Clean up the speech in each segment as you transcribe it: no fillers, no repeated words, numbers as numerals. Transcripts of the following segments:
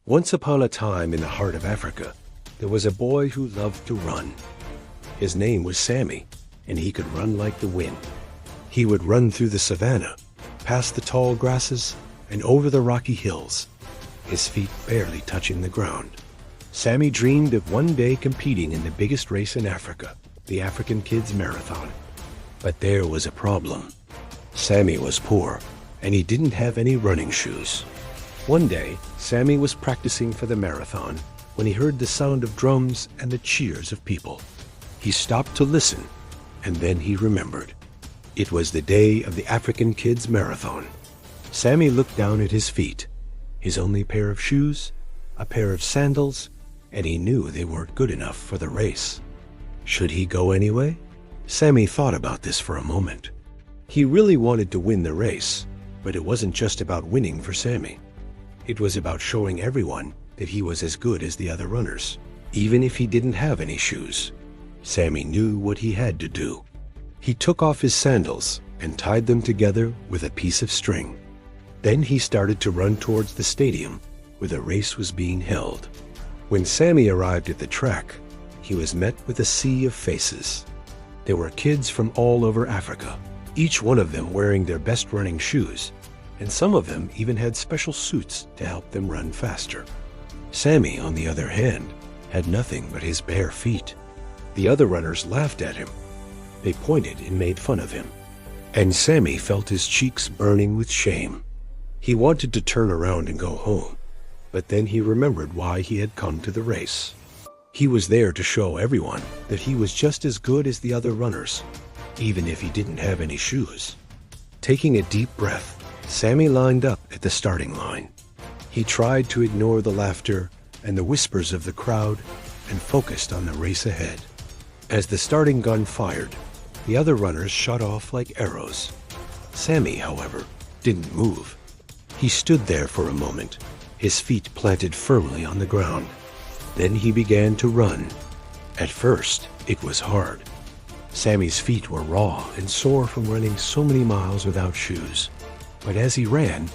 Once upon a time in the heart of Africa, there was a boy who loved to run. His name was Sammy, and he could run like the wind. He would run through the savannah, past the tall grasses, and over the rocky hills, his feet barely touching the ground. Sammy dreamed of one day competing in the biggest race in Africa, the African Kids Marathon. But there was a problem. Sammy was poor, and he didn't have any running shoes. One day, Sammy was practicing for the marathon when he heard the sound of drums and the cheers of people. He stopped to listen, and then he remembered. It was the day of the African Kids Marathon. Sammy looked down at his feet, his only pair of shoes, a pair of sandals, and he knew they weren't good enough for the race. Should he go anyway? Sammy thought about this for a moment. He really wanted to win the race, but it wasn't just about winning for Sammy. It was about showing everyone that he was as good as the other runners, even if he didn't have any shoes. Sammy knew what he had to do. He took off his sandals and tied them together with a piece of string. Then he started to run towards the stadium where the race was being held. When Sammy arrived at the track, he was met with a sea of faces. There were kids from all over Africa, each one of them wearing their best running shoes, and some of them even had special suits to help them run faster. Sammy, on the other hand, had nothing but his bare feet. The other runners laughed at him. They pointed and made fun of him. And Sammy felt his cheeks burning with shame. He wanted to turn around and go home, but then he remembered why he had come to the race. He was there to show everyone that he was just as good as the other runners, even if he didn't have any shoes. Taking a deep breath, Sammy lined up at the starting line. He tried to ignore the laughter and the whispers of the crowd and focused on the race ahead. As the starting gun fired, the other runners shot off like arrows. Sammy, however, didn't move. He stood there for a moment, his feet planted firmly on the ground. Then he began to run. At first, it was hard. Sammy's feet were raw and sore from running so many miles without shoes. But as he ran,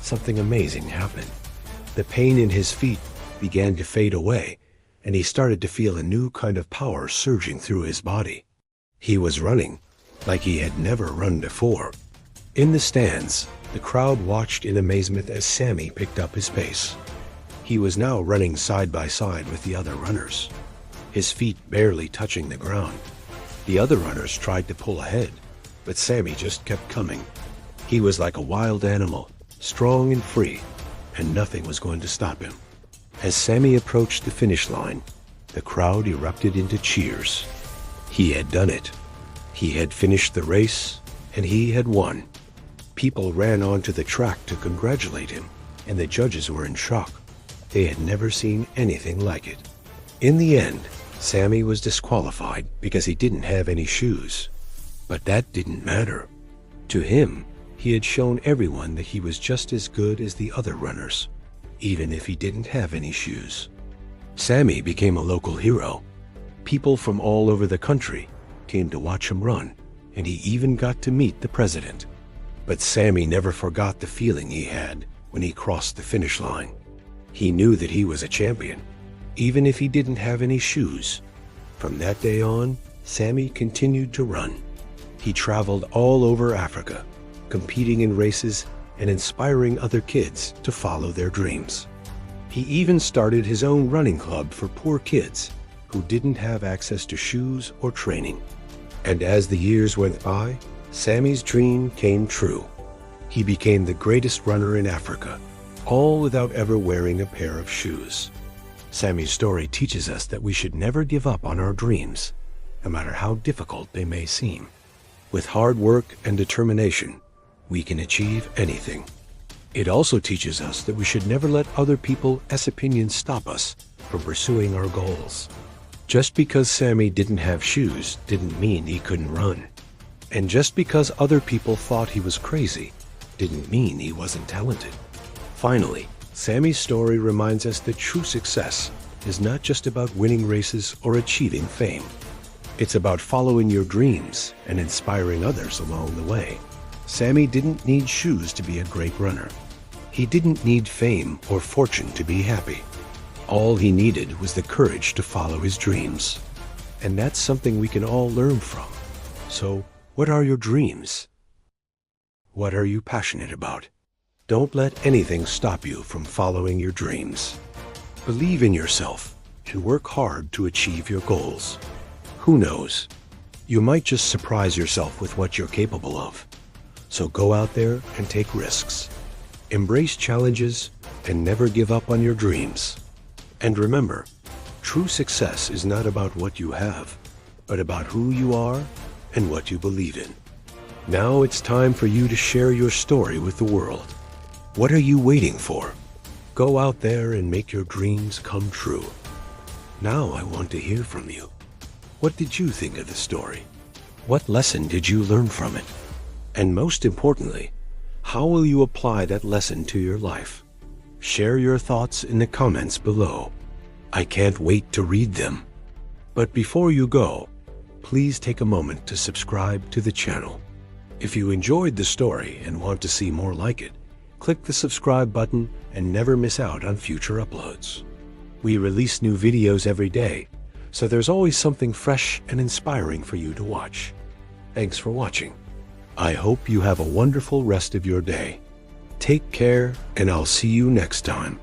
something amazing happened. The pain in his feet began to fade away, and he started to feel a new kind of power surging through his body. He was running like he had never run before. In the stands, the crowd watched in amazement as Sammy picked up his pace. He was now running side by side with the other runners, his feet barely touching the ground. The other runners tried to pull ahead, but Sammy just kept coming. He was like a wild animal, strong and free, and nothing was going to stop him. As Sammy approached the finish line, the crowd erupted into cheers. He had done it. He had finished the race, and he had won. People ran onto the track to congratulate him, and the judges were in shock. They had never seen anything like it. In the end, Sammy was disqualified because he didn't have any shoes. But that didn't matter. To him, he had shown everyone that he was just as good as the other runners, even if he didn't have any shoes. Sammy became a local hero. People from all over the country came to watch him run, and he even got to meet the president. But Sammy never forgot the feeling he had when he crossed the finish line. He knew that he was a champion, even if he didn't have any shoes. From that day on, Sammy continued to run. He traveled all over Africa, competing in races and inspiring other kids to follow their dreams. He even started his own running club for poor kids who didn't have access to shoes or training. And as the years went by, Sammy's dream came true. He became the greatest runner in Africa, all without ever wearing a pair of shoes. Sammy's story teaches us that we should never give up on our dreams, no matter how difficult they may seem. With hard work and determination, we can achieve anything. It also teaches us that we should never let other people's opinions stop us from pursuing our goals. Just because Sammy didn't have shoes didn't mean he couldn't run. And just because other people thought he was crazy didn't mean he wasn't talented. Finally, Sammy's story reminds us that true success is not just about winning races or achieving fame. It's about following your dreams and inspiring others along the way. Sammy didn't need shoes to be a great runner. He didn't need fame or fortune to be happy. All he needed was the courage to follow his dreams. And that's something we can all learn from. So, what are your dreams? What are you passionate about? Don't let anything stop you from following your dreams. Believe in yourself and work hard to achieve your goals. Who knows? You might just surprise yourself with what you're capable of. So go out there and take risks. Embrace challenges and never give up on your dreams. And remember, true success is not about what you have, but about who you are and what you believe in. Now it's time for you to share your story with the world. What are you waiting for? Go out there and make your dreams come true. Now I want to hear from you. What did you think of the story? What lesson did you learn from it? And most importantly, how will you apply that lesson to your life? Share your thoughts in the comments below. I can't wait to read them. But before you go, please take a moment to subscribe to the channel. If you enjoyed the story and want to see more like it, click the subscribe button and never miss out on future uploads. We release new videos every day, so there's always something fresh and inspiring for you to watch. Thanks for watching. I hope you have a wonderful rest of your day. Take care, and I'll see you next time.